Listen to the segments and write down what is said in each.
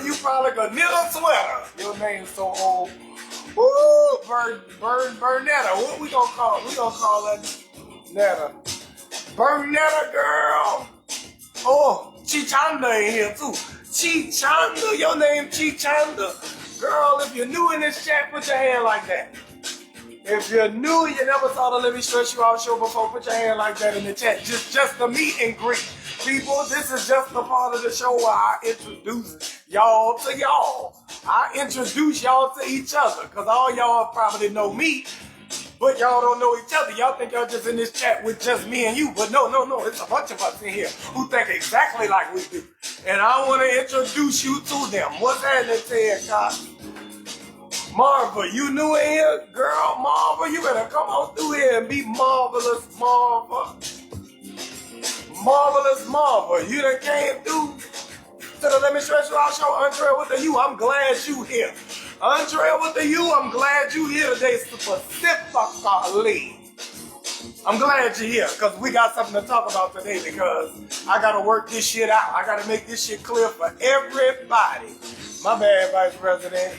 you probably gonna knit a sweater. Your name's so old. Woo, Bernetta. What we gonna call? We gonna call that Netta. Bernetta girl. Oh, Chichanda in here too. Chichanda, your name Chichanda. Girl, if you're new in this chat, put your hand like that. If you're new, you never saw the Let Me Stress You Out show before, put your hand like that in the chat. Just the meet and greet. People, this is just the part of the show where I introduce y'all to y'all. I introduce y'all to each other, because all y'all probably know me, but y'all don't know each other. Y'all think y'all just in this chat with just me and you, but no. It's a bunch of us in here who think exactly like we do. And I want to introduce you to them. What's happening, Ted Cox? Marva, you new in here? Girl, Marva, you better come on through here and be marvelous, Marva. Marvelous Marva. You done came through to the Let Me Stress You Out show. Andrea with the U, I'm glad you here. Andrea with the U, I'm glad you here today specifically. I'm glad you're here because we got something to talk about today, because I got to work this shit out. I got to make this shit clear for everybody. My bad, Vice President.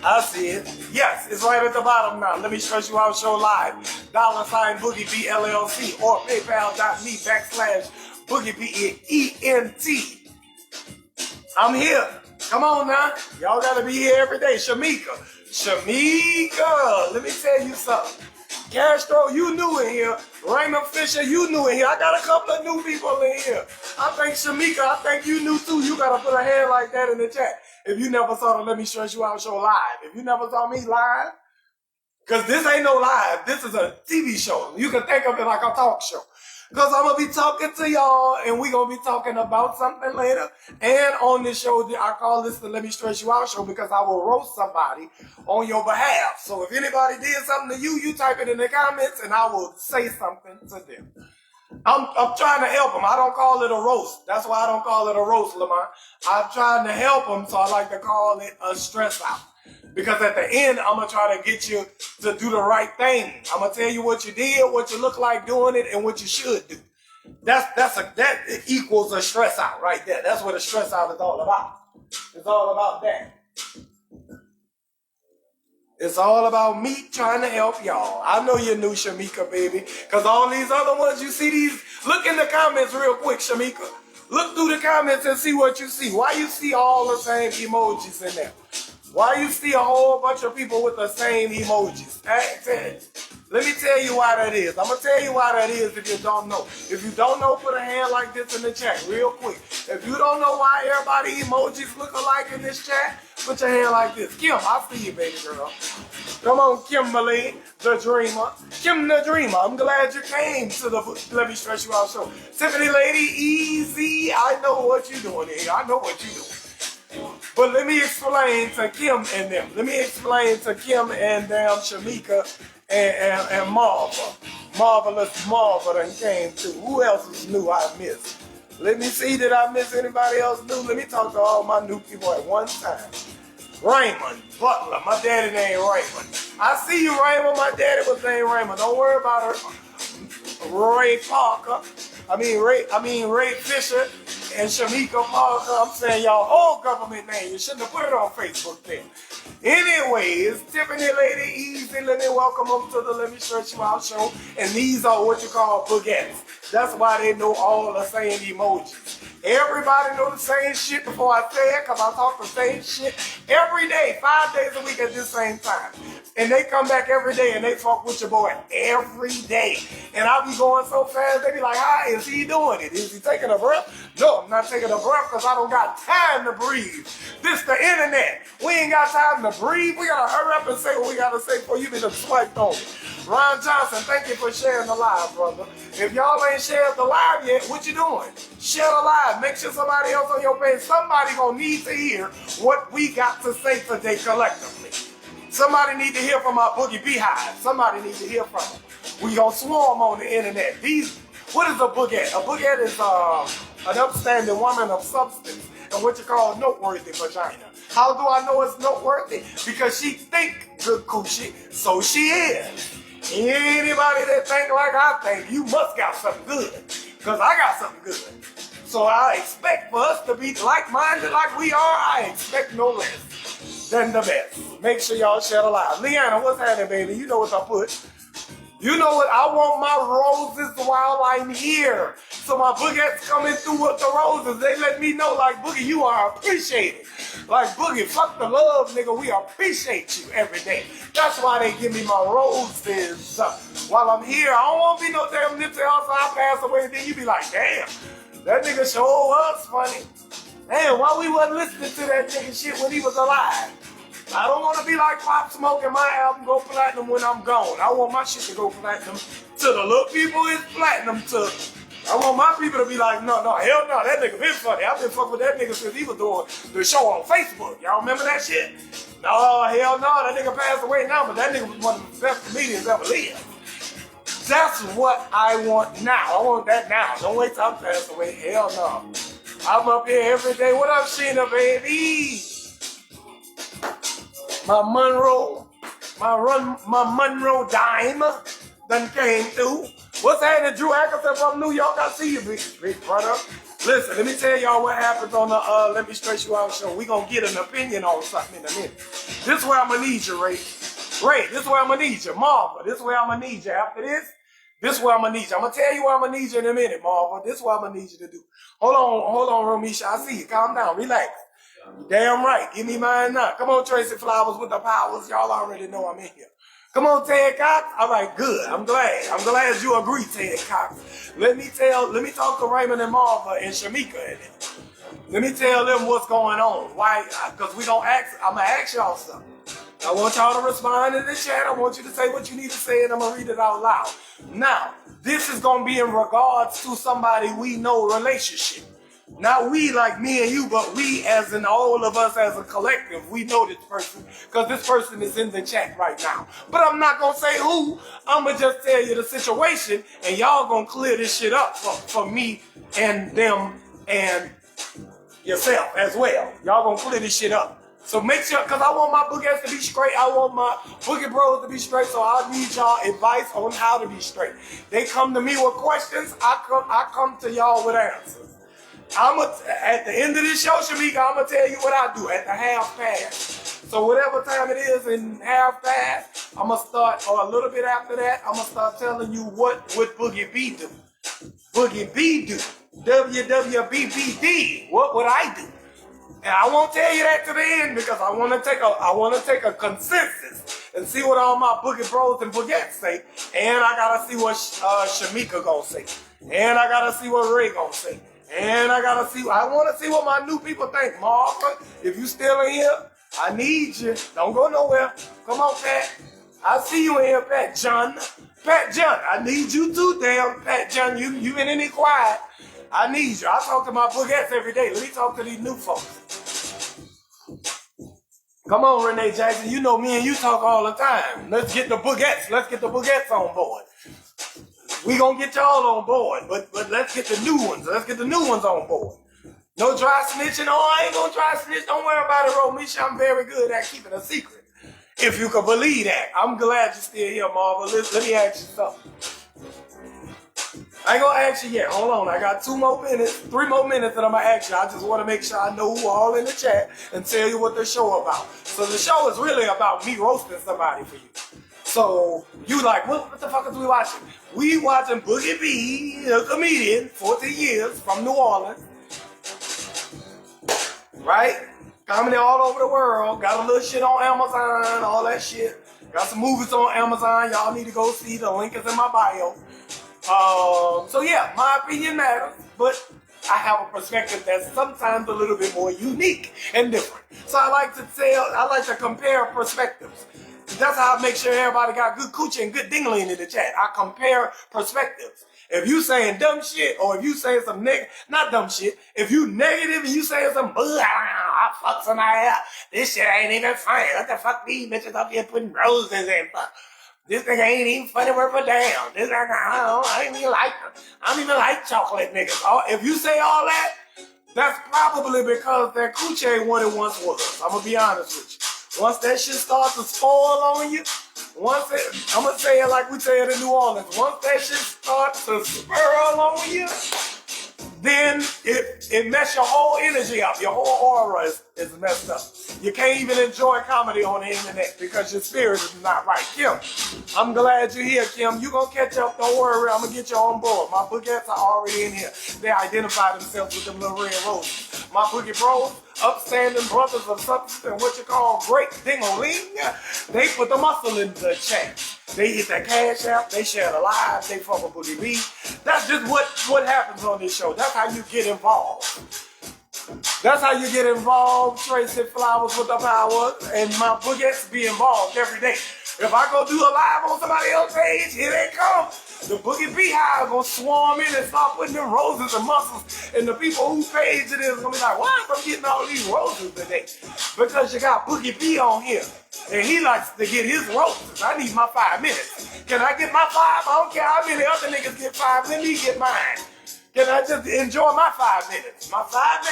I see it. Yes, it's right at the bottom now. Let Me Stress You Out show live. $BoogieB LLC or PayPal.me/BoogieBENT. I'm here. Come on now. Y'all gotta be here every day. Shamika, let me tell you something. Castro, you new in here. Raymond Fisher, you new in here. I got a couple of new people in here. I think Shamika, I think you new too. You gotta put a hand like that in the chat. If you never saw the Let Me Stress You Out show live. If you never saw me live, because this ain't no live. This is a TV show. You can think of it like a talk show. Because I'm going to be talking to y'all, and we're going to be talking about something later. And on this show, I call this the Let Me Stress You Out show, because I will roast somebody on your behalf. So if anybody did something to you, you type it in the comments, and I will say something to them. I'm trying to help them. I don't call it a roast. That's why I don't call it a roast, Lamar. I'm trying to help them, so I like to call it a stress out. Because at the end, I'm going to try to get you to do the right thing. I'm going to tell you what you did, what you look like doing it, and what you should do. That equals a stress out right there. That's what a stress out is all about. It's all about that. It's all about me trying to help y'all. I know you're new, Shamika, baby. Because all these other ones, you see these, look in the comments real quick, Shamika. Look through the comments and see what you see. Why you see all the same emojis in there? Why you see a whole bunch of people with the same emojis? Let me tell you why that is. I'm going to tell you why that is if you don't know. If you don't know, put a hand like this in the chat real quick. If you don't know why everybody emojis look alike in this chat, put your hand like this. Kim, I see you, baby girl. Come on, Kimberly, the dreamer. Kim the dreamer, I'm glad you came to the Let Me Stress You Out show. Tiffany Lady, easy. I know what you're doing here. I know what you're doing. But let me explain to Kim and them. Let me explain to Kim and them, Shamika and Marva. Marvelous Marva done came too. Who else is new I missed? Let me see, did I miss anybody else new? Let me talk to all my new people at one time. Raymond Butler. My daddy named Raymond. I see you, Raymond. My daddy was named Raymond. Don't worry about her. Ray Parker. Ray Fisher and Shamika Parker. I'm saying y'all whole government name. You shouldn't have put it on Facebook then. Anyways, Tiffany Lady Easy, let me welcome them to the Let Me Stress You Out show. And these are what you call boogettes. That's why they know all the same emojis. Everybody know the same shit before I say it, because I talk the same shit every day, 5 days a week at this same time. And they come back every day and they fuck with your boy every day. And I be going so fast, they be like, how is he doing it? Is he taking a breath? No, I'm not taking a breath because I don't got time to breathe. This the internet. We ain't got time to breathe. We got to hurry up and say what we got to say before you be the swiped on. Ron Johnson, thank you for sharing the live, brother. If y'all ain't shared the live yet, what you doing? Share the live. Make sure somebody else on your page, somebody gonna need to hear what we got to say today collectively. Somebody need to hear from our Boogie Beehive. Somebody need to hear from them. We gonna swarm on the internet. What is a boogette? A boogette is an upstanding woman of substance and what you call a noteworthy vagina. How do I know it's noteworthy? Because she think good coochie, so she is. Anybody that think like I think, you must got something good. Because I got something good. So So I expect for us to be like-minded like we are. I expect no less than the best. Make sure y'all share the live. Leanna, what's happening, baby? You know what I put. You know what? I want my roses while I'm here. So my boogettes coming through with the roses. They let me know, like, Boogie, you are appreciated. Like, Boogie, fuck the love, nigga. We appreciate you every day. That's why they give me my roses while I'm here. I don't want to be no damn Nipsey Hussle. I pass away, and then you be like, damn, that nigga show was funny. Damn, why we wasn't listening to that nigga shit when he was alive? I don't want to be like Pop Smoke and my album go platinum when I'm gone. I want my shit to go platinum to the little people it's platinum to. I want my people to be like, no, hell no, that nigga been funny. I've been fucking with that nigga since he was doing the show on Facebook. Y'all remember that shit? No, hell no, that nigga passed away now, but that nigga was one of the best comedians ever lived. That's what I want now. I want that now. Don't wait till I pass away. Hell no. I'm up here every day. What up, Sheena, baby? My Monroe dime done came through. What's happening, Drew Atkinson from New York? I see you, big brother. Listen, let me tell y'all what happens on the Let Me Straight You Out show. We gonna get an opinion on something in a minute. This is where I'm gonna need you, Ray. Ray, this is where I'm gonna need you. Marva, this is where I'm gonna need you. After this is where I'm gonna need you. I'm gonna tell you what I'm gonna need you in a minute, Marva. This is what I'm gonna need you to do. Hold on, Romisha. I see you. Calm down, relax. Damn right. Give me mine now. Come on, Tracy Flowers with the powers. Y'all already know I'm in here. Come on, Ted Cox. All right, good. I'm glad you agree, Ted Cox. Let me talk to Raymond and Marva and Shamika. Let me tell them what's going on. Why? Because I'm gonna ask y'all something. I want y'all to respond in the chat. I want you to say what you need to say, and I'm gonna read it out loud. Now, this is gonna be in regards to somebody we know relationship. Not we like me and you, but we as in all of us as a collective. We know this person because this person is in the chat right now. But I'm not going to say who. I'm going to just tell you the situation and y'all going to clear this shit up for me and them and yourself as well. Y'all going to clear this shit up. So make sure, because I want my boogers to be straight. I want my boogie bros to be straight. So I need y'all advice on how to be straight. They come to me with questions. I come to y'all with answers. At the end of this show, Shamika, I'm going to tell you what I do at the half past. So whatever time it is in half past, I'm going to start, or a little bit after that, I'm going to start telling you what BoogieB do. BoogieB do. WWBBD. What would I do? And I won't tell you that to the end because I want to take a consensus and see what all my boogie bros and boogettes say. And I got to see what Shamika going to say. And I got to see what Ray going to say. And I want to see what my new people think. Martha, if you still in here, I need you. Don't go nowhere. Come on, Pat. I see you in here, Pat John. Pat John, I need you too, damn. Pat John, you been in here quiet. I need you. I talk to my boogettes every day. Let me talk to these new folks. Come on, Renee Jackson. You know me and you talk all the time. Let's get the boogettes. Let's get the boogettes on board. We gonna get y'all on board, but let's get the new ones. Let's get the new ones on board. No dry snitching. Oh, I ain't gonna dry snitch. Don't worry about it, Romisha. I'm very good at keeping a secret. If you can believe that. I'm glad you're still here, Marva. Let me ask you something. I ain't gonna ask you yet. Hold on. I got 3 more minutes that I'm gonna ask you. I just want to make sure I know who all in the chat and tell you what the show about. So the show is really about me roasting somebody for you. So you like, what the fuck is we watching? We watching BoogieB, a comedian, 14 years from New Orleans. Right? Comedy all over the world. Got a little shit on Amazon, all that shit. Got some movies on Amazon. Y'all need to go see. The link is in my bio. So yeah, my opinion matters, but I have a perspective that's sometimes a little bit more unique and different. So I like to compare perspectives. That's how I make sure everybody got good coochie and good dingling in the chat. I compare perspectives. If you saying dumb shit, or if you saying some not dumb shit, if you negative and you saying some I fuck somebody up, this shit ain't even funny. What the fuck these bitches up here putting roses in? This nigga ain't even funny worth a damn. I don't even like chocolate niggas. If you say all that, that's probably because that coochie ain't what it once was. I'm gonna be honest with you. Once that shit starts to spoil on you, I'm going to say it like we say it in New Orleans, once that shit starts to swirl on you, then it messed your whole energy up. Your whole aura is messed up. You can't even enjoy comedy on the internet because your spirit is not right. Kim, I'm glad you're here, Kim. You gonna catch up, don't worry, I'm gonna get you on board. My boogettes are already in here. They identify themselves with them little red roses. My boogie bros, upstanding brothers of substance and what you call great ding-a-ling, they put the muscle in the chat. They hit that cash app, they share the live, they fuck with BoogieB. That's just what happens on this show. That's how you get involved. That's how you get involved. Tracy Flowers with the power, and my boogettes be involved every day. If I go do a live on somebody else's page, here they come. The Boogie Beehive gonna swarm in and start putting them roses and muscles. And the people whose page it is gonna be like, why am I getting all these roses today? Because you got Boogie B on here. And he likes to get his roses. I need my 5 minutes. Can I get my 5? I don't care how many other niggas get 5. Let me get mine. Can I just enjoy my 5 minutes? My 5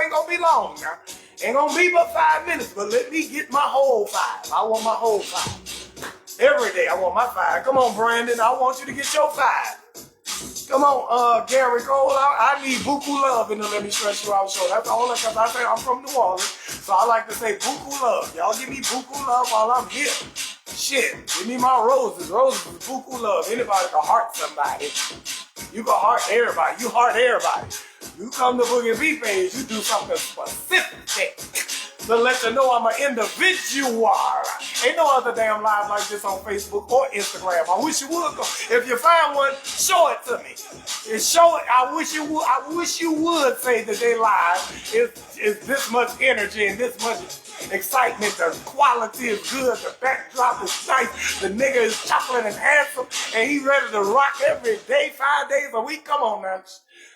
ain't gonna be long now. Ain't gonna be but 5 minutes, but let me get my whole 5. I want my whole 5. Every day I want my 5. Come on, Brandon, I want you to get your 5. Come on, Gary Cole, I need buku love in the Let Me Stretch You Out show. That's all because I say I'm from New Orleans, so I like to say buku love. Y'all give me buku love while I'm here. Shit, give me my roses. Roses is buku love. Anybody can heart somebody. You can heart everybody. You heart everybody. You come to Boogie B page, you do something specific to let you know I'm an individual. Ain't no other damn live like this on Facebook or Instagram. I wish you would go. If you find one, show it to me. And show it. I wish you would say that they live is this much energy and this much excitement. The quality is good. The backdrop is nice. The nigga is chocolate and handsome, and he ready to rock every day, 5 days a week. Come on now.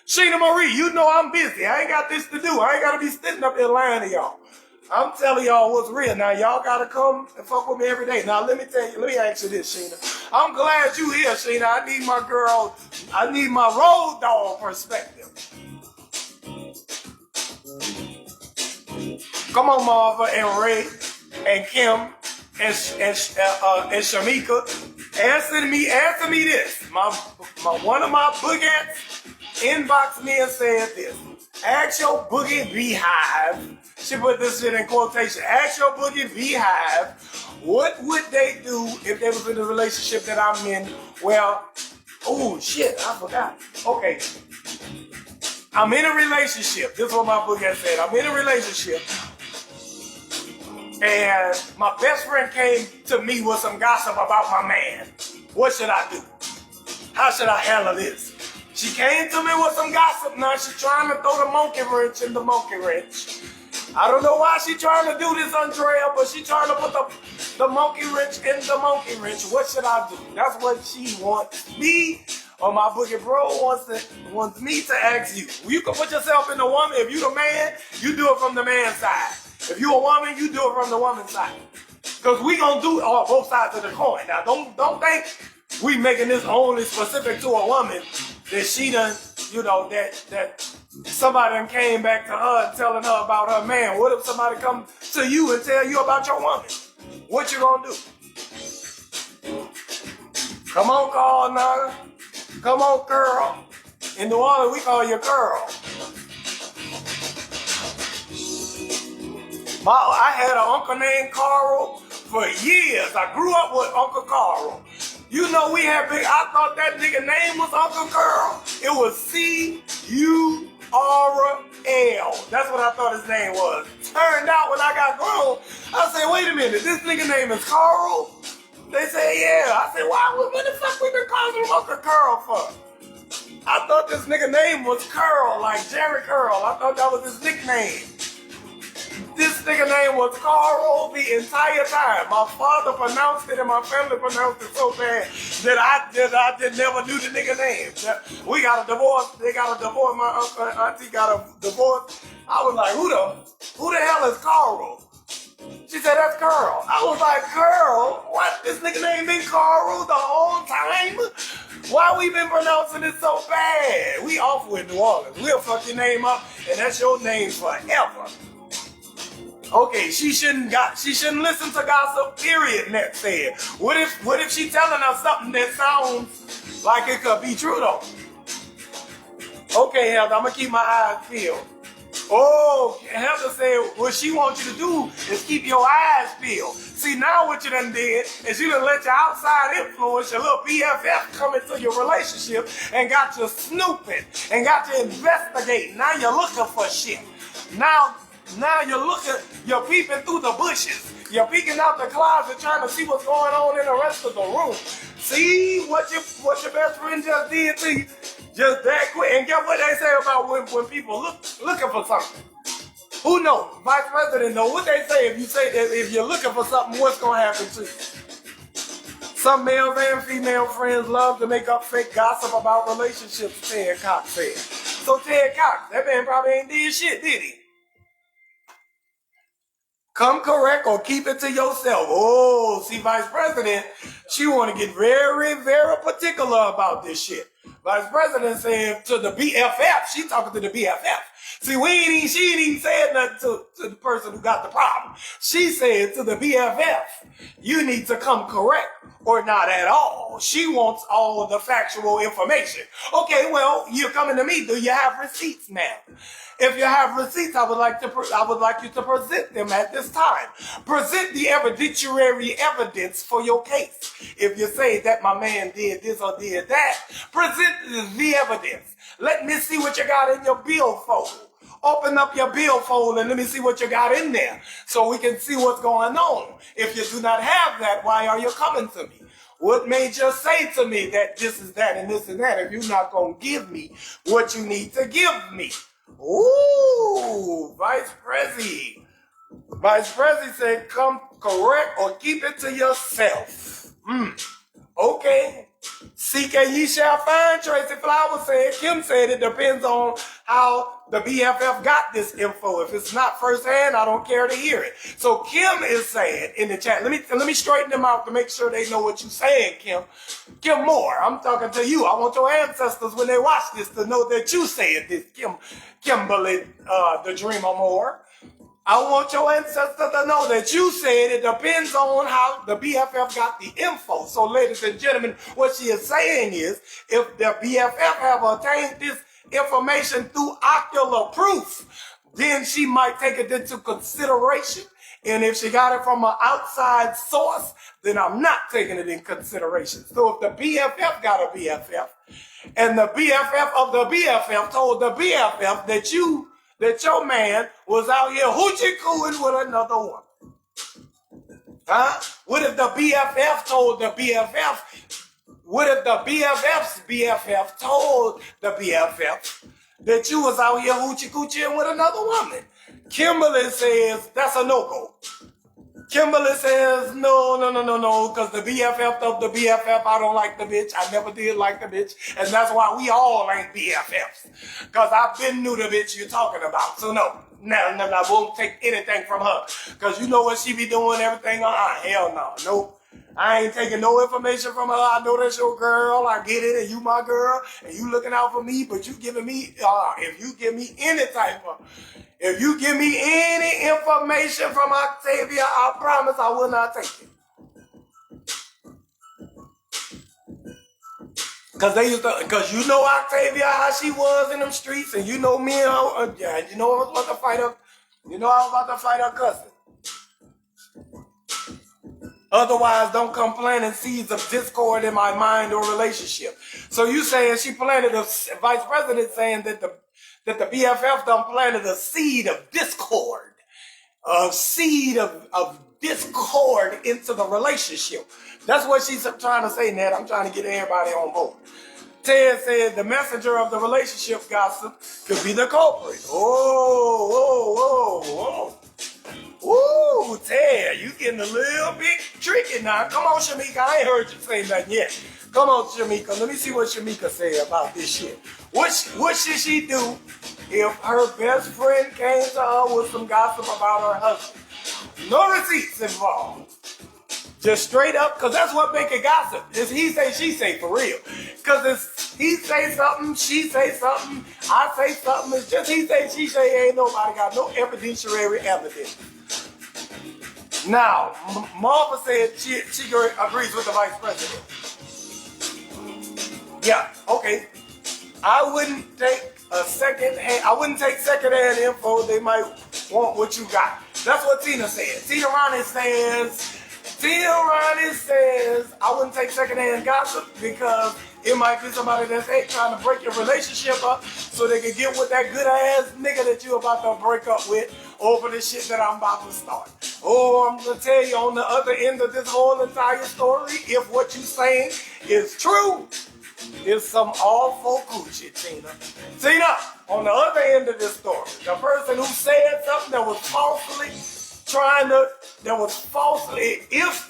Sheena Marie, you know I'm busy. I ain't got this to do. I ain't got to be sitting up here lying to y'all. I'm telling y'all what's real. Now, y'all got to come and fuck with me every day. Now, let me ask you this, Sheena. I'm glad you here, Sheena. I need my girl, I need my road dog perspective. Come on, Marva and Ray and Kim and Shamika. Answer me this. One of my boogettes inboxed me and said this. Ask your Boogie Beehive. She put this shit in quotation. Ask your Boogie Beehive, what would they do if they was in the relationship that I'm in? Well, oh shit, I forgot. Okay. I'm in a relationship. This is what my boogette said. I'm in a relationship. And my best friend came to me with some gossip about my man. What should I do? How should I handle this? She came to me with some gossip. Now she's trying to throw the monkey wrench in the monkey wrench. I don't know why she's trying to do this, Andrea, but she's trying to put the monkey wrench in the monkey wrench. What should I do? That's what she wants me, or my boogie bro wants me to ask you. You can put yourself in the woman. If you the man, you do it from the man's side. If you a woman, you do it from the woman's side. Because we gonna do both sides of the coin. Now, don't think we making this only specific to a woman that she done, you know, that somebody done came back to her and telling her about her man. What if somebody come to you and tell you about your woman? What you gonna do? Come on, Carl, Naga. Come on, girl. In New Orleans, we call you girl. I had an uncle named Carl for years. I grew up with Uncle Carl. You know we had big, I thought that nigga name was Uncle Carl. It was C-U-R-L. That's what I thought his name was. Turned out when I got grown, I said, wait a minute, this nigga name is Carl? They say, yeah. I said, what the fuck we been calling him Uncle Carl for? I thought this nigga name was Curl, like Jerry Curl. I thought that was his nickname. This nigga name was Carl the entire time. My father pronounced it and my family pronounced it so bad that I just never knew the nigga name. We got a divorce. They got a divorce. My uncle and auntie got a divorce. I was like, who the hell is Carl? She said, that's Carl. I was like, Carl? What? This nigga name been Carl the whole time? Why we been pronouncing it so bad? We off with New Orleans. We'll fuck your name up and that's your name forever. Okay, she shouldn't listen to gossip, period, Nat said. What if she telling us something that sounds like it could be true though? Okay, Heather, I'm going to keep my eyes peeled. Oh, Heather said what she wants you to do is keep your eyes peeled. See, now what you done did is you done let your outside influence, your little BFF, come into your relationship and got you snooping and got you investigating. Now you're looking for shit. Now you're peeping through the bushes. You're peeking out the closet trying to see what's going on in the rest of the room. See what your best friend just did to you? Just that quick. And guess what they say about when people looking for something? Who knows? Vice President know what they say. If you're looking for something, what's gonna happen to you? Some male and female friends love to make up fake gossip about relationships, Ted Cox said. So Ted Cox, that man probably ain't did shit, did he? Come correct or keep it to yourself. Oh, see, Vice President, she want to get very, very particular about this shit. Vice President said to the BFF, she talking to the BFF. See, she ain't even said nothing to the person who got the problem. She said to the BFF, you need to come correct or not at all. She wants all the factual information. Okay, well, you're coming to me. Do you have receipts now? If you have receipts, I would like you to present them at this time. Present the evidentiary evidence for your case. If you say that my man did this or did that, present the evidence. Let me see what you got in your billfold. Open up your billfold and let me see what you got in there so we can see what's going on. If you do not have that, why are you coming to me? What made you say to me that this is that and this and that if you're not going to give me what you need to give me? Ooh, Vice Prezi. Vice Prezi said, come correct or keep it to yourself. Okay. Seek and ye shall find, Tracy Flowers said. Kim said it depends on how the BFF got this info. If it's not firsthand, I don't care to hear it. So Kim is saying in the chat, let me straighten them out to make sure they know what you're saying, Kim. Kim Moore, I'm talking to you. I want your ancestors when they watch this to know that you said this, Kimberly, the Dreamer Moore. I want your ancestors to know that you said it depends on how the BFF got the info. So, ladies and gentlemen, what she is saying is, if the BFF have obtained this information through ocular proof, then she might take it into consideration. And if she got it from an outside source, then I'm not taking it in consideration. So if the BFF got a BFF, and the BFF of the BFF told the BFF that your man was out here hoochie-cooing with another one. Huh? What if the BFF told the BFF? What if the BFF's BFF told the BFF that you was out here hoochie-coochieing with another woman? Kimberly says that's a no-go. Kimberly says, no, because the BFF of the BFF, I don't like the bitch. I never did like the bitch. And that's why we all ain't BFFs. Because I've been knew the bitch you're talking about. So no, I won't take anything from her. Because you know what she be doing, everything. Hell no. Nope. I ain't taking no information from her. I know that's your girl. I get it. And you my girl. And you looking out for me. But you giving me, if you give me any information from Octavia, I promise I will not take it. Because you know Octavia, how she was in them streets, and you know me and her, you know I was about to fight her. You know I was about to fight her cousin. Otherwise, don't come planting seeds of discord in my mind or relationship. So you saying she planted a vice president saying that the BFF done planted a seed of discord, discord into the relationship. That's what she's trying to say, Ned. I'm trying to get everybody on board. Ted said the messenger of the relationship gossip could be the culprit. Ooh, Ted, you getting a little bit tricky now. Come on, Shamika. I ain't heard you say nothing yet. Come on, Shamika. Let me see what Shamika said about this shit. What should she do if her best friend came to her with some gossip about her husband? No receipts involved. Just straight up, because that's what make it gossip. It's he say, she say for real. Because it's he say something, she say something, I say something. It's just he say, she say, ain't nobody got no evidentiary evidence. Now, Martha said she agrees with the vice president. Yeah, okay. I wouldn't take second-hand info. They might want what you got. That's what Tina said. Tina Ronnie says, I wouldn't take second-hand gossip because it might be somebody that's trying to break your relationship up so they can get with that good-ass nigga that you're about to break up with over the shit that I'm about to start. Oh, I'm going to tell you on the other end of this whole entire story, if what you're saying is true, it's some awful coochie, Tina. Tina, on the other end of this story, the person who said something that was if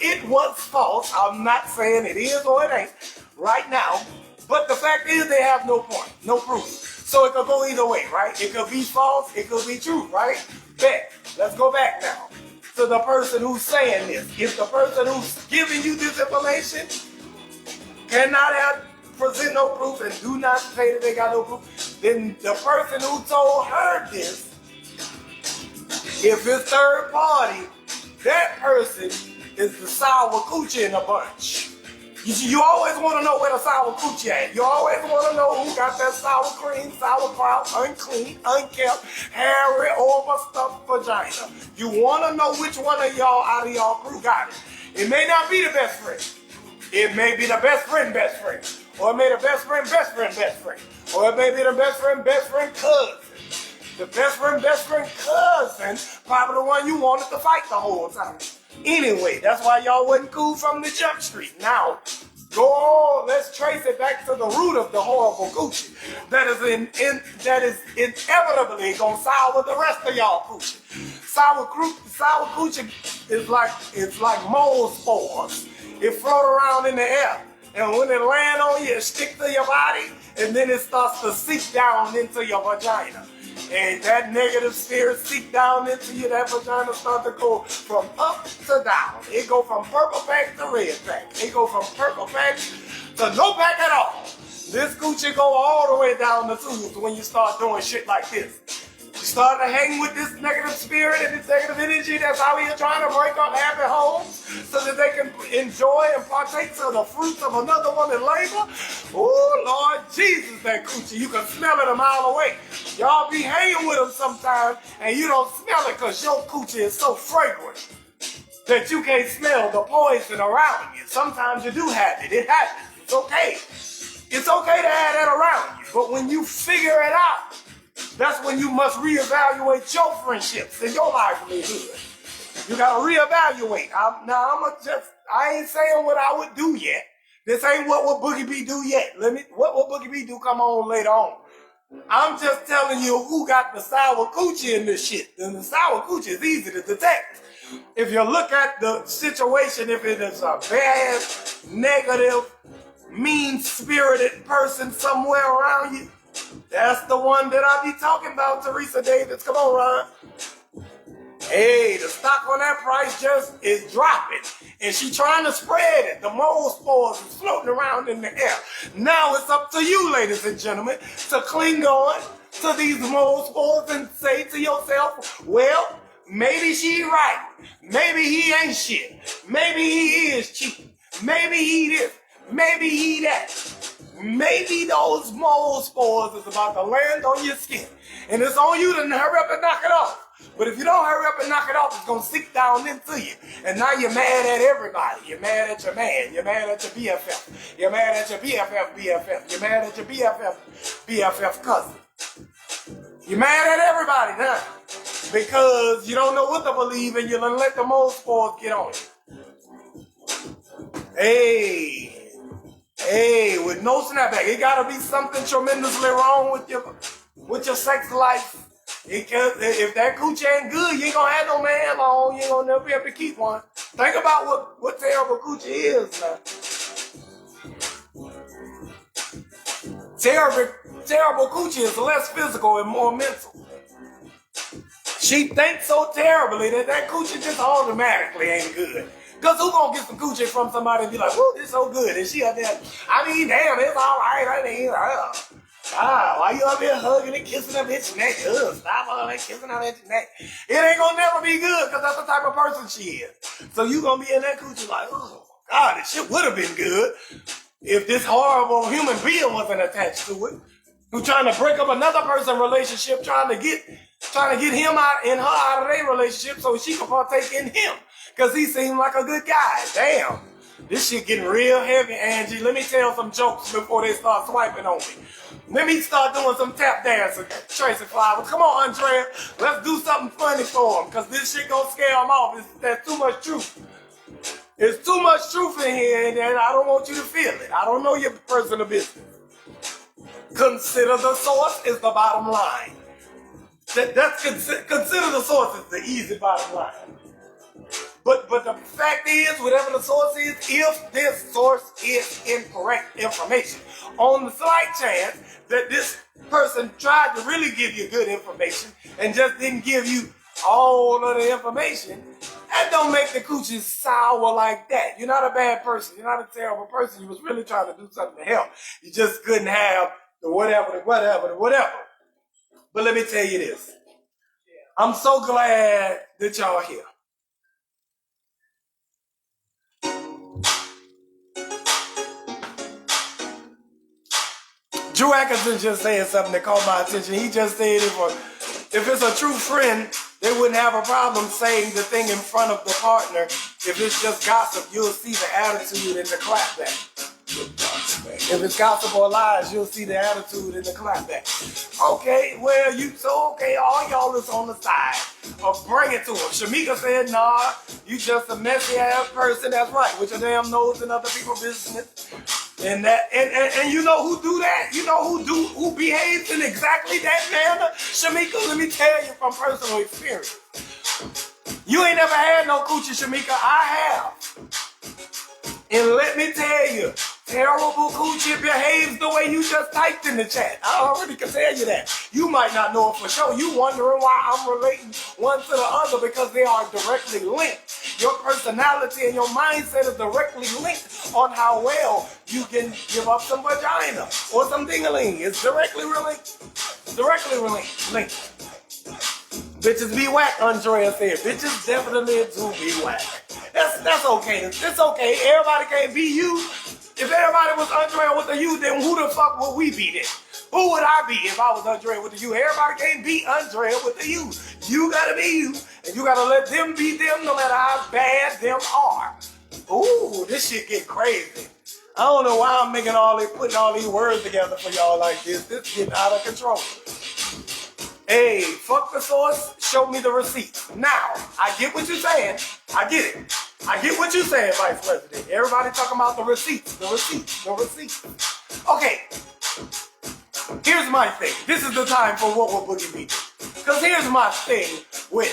it was false, I'm not saying it is or it ain't right now, but the fact is they have no point, no proof. So it could go either way, right? It could be false, it could be true, right? Bet. Let's go back now to the person who's saying this. If the person who's giving you this information cannot present no proof and do not say that they got no proof, then the person who told her this, if it's third party, that person is the sour coochie in a bunch. You always want to know where the sour coochie at. You always want to know who got that sour cream, sauerkraut, unclean, unkept, hairy, overstuffed vagina. You want to know which one of y'all out of y'all crew got it. It may not be the best friend. It may be the best friend. Or it may be the best friend. Or it may be the best friend cousin. The best friend cousin, probably the one you wanted to fight the whole time. Anyway, that's why y'all wasn't cool from the jump street. Now, go on, let's trace it back to the root of the horrible coochie that is inevitably gonna sour the rest of y'all coochie. Sour coochie is like mold spores. It float around in the air, and when it land on you, it stick to your body, and then it starts to seep down into your vagina. And that negative spirit seep down into you, that vagina start to go from up to down. It go from purple pack to red pack. It go from purple pack to no pack at all. This coochie go all the way down the tubes when you start doing shit like this. You start to hang with this negative spirit and this negative energy that's out here trying to break up happy homes so that they can enjoy and partake of the fruits of another woman's labor. Oh, Lord Jesus, that coochie. You can smell it a mile away. Y'all be hanging with them sometimes and you don't smell it because your coochie is so fragrant that you can't smell the poison around you. Sometimes you do have it. It happens. It's okay. It's okay to have that around you. But when you figure it out, that's when you must reevaluate your friendships and your livelihood. You gotta reevaluate. I ain't saying what I would do yet. This ain't what will BoogieB do yet. What will BoogieB do come on later on. I'm just telling you who got the sour coochie in this shit. And the sour coochie is easy to detect. If you look at the situation, if it is a bad, negative, mean-spirited person somewhere around you, that's the one that I be talking about, Teresa Davis. Come on, Ron. Hey, the stock on that price just is dropping. And she trying to spread it. The mold spores is floating around in the air. Now it's up to you, ladies and gentlemen, to cling on to these mold spores and say to yourself, well, maybe she right. Maybe he ain't shit. Maybe he is cheating. Maybe he this. Maybe he that. Maybe those mold spores is about to land on your skin. And it's on you to hurry up and knock it off. But if you don't hurry up and knock it off, it's going to seep down into you. And now you're mad at everybody. You're mad at your man. You're mad at your BFF. You're mad at your BFF. You're mad at your BFF cousin. You're mad at everybody now. Because you don't know what to believe and you done let the mold spores get on you. Hey, with no snapback. It gotta be something tremendously wrong with your sex life. If that coochie ain't good, you ain't gonna have no man long. You ain't gonna never be able to keep one. Think about what terrible coochie is now. Terrible coochie is less physical and more mental. She thinks so terribly that coochie just automatically ain't good. Because who gonna get some coochie from somebody and be like, whoa, this so good. And she up there, I mean, damn, it's all right. I mean, why you up there hugging and kissing her bitch neck? Stop all that kissing her bitch neck. It ain't gonna never be good because that's the type of person she is. So you gonna be in that coochie like, oh, God, this shit would have been good if this horrible human being wasn't attached to it. who trying to break up another person's relationship, trying to get him out and her out of their relationship so she can partake in him. Because he seemed like a good guy. Damn. This shit getting real heavy, Angie. Let me tell some jokes before they start swiping on me. Let me start doing some tap dancing, Tracy Flowers. Come on, Andrea. Let's do something funny for him, because this shit gonna scare him off. There's too much truth. There's too much truth in here, and I don't want you to feel it. I don't know your personal business. Consider the source is the bottom line. Consider the source is the easy bottom line. But the fact is, whatever the source is, if this source is incorrect information, on the slight chance that this person tried to really give you good information and just didn't give you all of the information, that don't make the coochie sour like that. You're not a bad person. You're not a terrible person. You was really trying to do something to help. You just couldn't have the whatever. But let me tell you this. I'm so glad that y'all here. Drew Atkinson just said something that caught my attention. He just said if it's a true friend, they wouldn't have a problem saying the thing in front of the partner. If it's just gossip, you'll see the attitude and the clapback. If it's gossip or lies, you'll see the attitude and the clapback. Okay, well, all y'all is on the side of bring it to him. Shamika said, nah, you just a messy ass person. That's right, with your damn nose in other people's business. And you know who do that? You know who behaves in exactly that manner? Shamika, let me tell you from personal experience. You ain't never had no coochie, Shamika. I have. And let me tell you, terrible coochie behaves the way you just typed in the chat. I already can tell you that. You might not know it for sure. You wondering why I'm relating one to the other, because they are directly linked. Your personality and your mindset is directly linked on how well you can give up some vagina or some ding-a-ling. It's directly linked. Bitches be whack, Andrea said. Bitches definitely do be whack. That's okay. It's okay. Everybody can't be you. If everybody was Andrea with a U, then who the fuck would we be then? Who would I be if I was Andrea with a U? Everybody can't be Andrea with a U. You gotta be you, and you gotta let them be them no matter how bad them are. Ooh, this shit get crazy. I don't know why I'm putting all these words together for y'all like this. This is getting out of control. Hey, fuck the source, show me the receipts. Now, I get what you're saying. I get it. I get what you're saying, Vice President. Everybody talking about the receipts. Okay, here's my thing. This is the time for what will BoogieB do. Because here's my thing with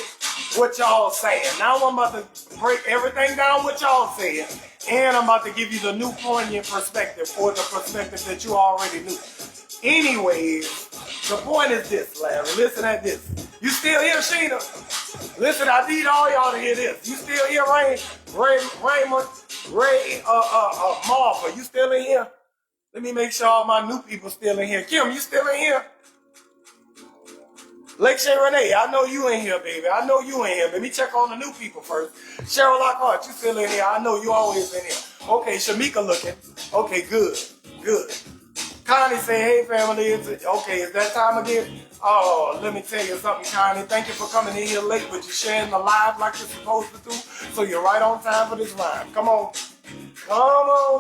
what y'all saying. Now I'm about to break everything down what y'all saying. And I'm about to give you the new poignant perspective, or the perspective that you already knew. Anyways, the point is this, Larry. Listen at this. You still here, Sheena? Listen, I need all y'all to hear this. You still here, Raymond, Martha? You still in here? Let me make sure all my new people still in here. Kim, you still in here? Lakeshay Renee, I know you in here, baby. I know you in here. Let me check on the new people first. Cheryl Lockhart, you still in here? I know you always in here. Okay, Shamika looking. Okay, good. Connie say, hey family, is that time again? Oh, let me tell you something, Connie. Thank you for coming in here late, but you're sharing the live like you're supposed to do, so you're right on time for this rhyme. Come on,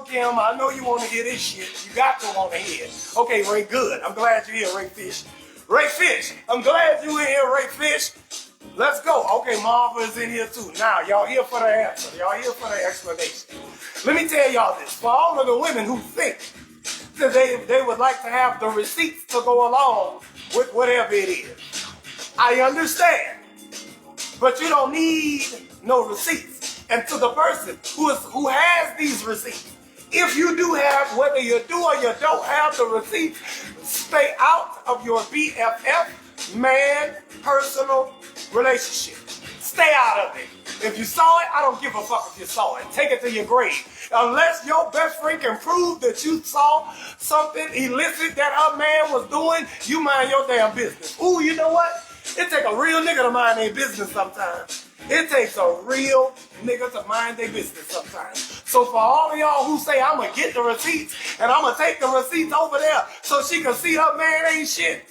Kim. I know you want to hear this shit. You got to want to hear it. Okay, Ray, good. I'm glad you're here, Ray Fish. Ray Fish, I'm glad you're in here, Ray Fish. Let's go. Okay, Marva is in here too. Now, y'all here for the answer. Y'all here for the explanation. Let me tell y'all this. For all of the women who think that they would like to have the receipts to go along with whatever it is, I understand. But you don't need no receipts. And to the person who has these receipts, if you do have, whether you do or you don't have the receipts, stay out of your BFF, man, personal relationship. Stay out of it. If you saw it, I don't give a fuck if you saw it. Take it to your grave. Unless your best friend can prove that you saw something illicit that her man was doing, you mind your damn business. Ooh, you know what? It takes a real nigga to mind their business sometimes. It takes a real nigga to mind their business sometimes. So for all of y'all who say I'm going to get the receipts and I'm going to take the receipts over there so she can see her man ain't shit,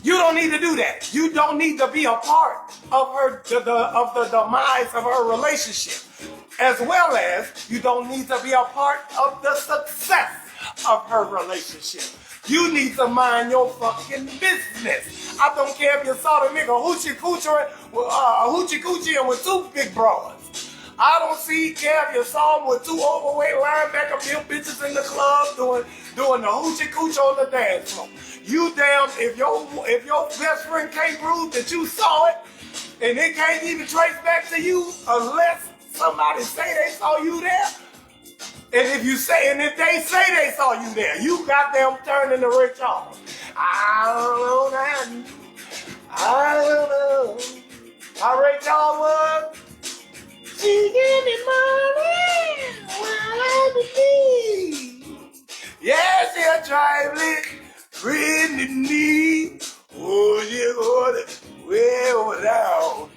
you don't need to do that. You don't need to be a part of the demise of her relationship. As well as you don't need to be a part of the success of her relationship. You need to mind your fucking business. I don't care if you saw the nigga hoochie coochie with two big bras. I don't care if you saw him with two overweight linebacker built bitches in the club doing the hoochie coochie on the dance floor. You damn if your best friend can't prove that you saw it, and it can't even trace back to you unless somebody say they saw you there. And if they say they saw you there, you got them turning to Ray Charles. I don't know that. I don't know. How Ray Charles was? She give me money while I believe. Yeah, she a trifling friend in need. Oh, you gonna well down.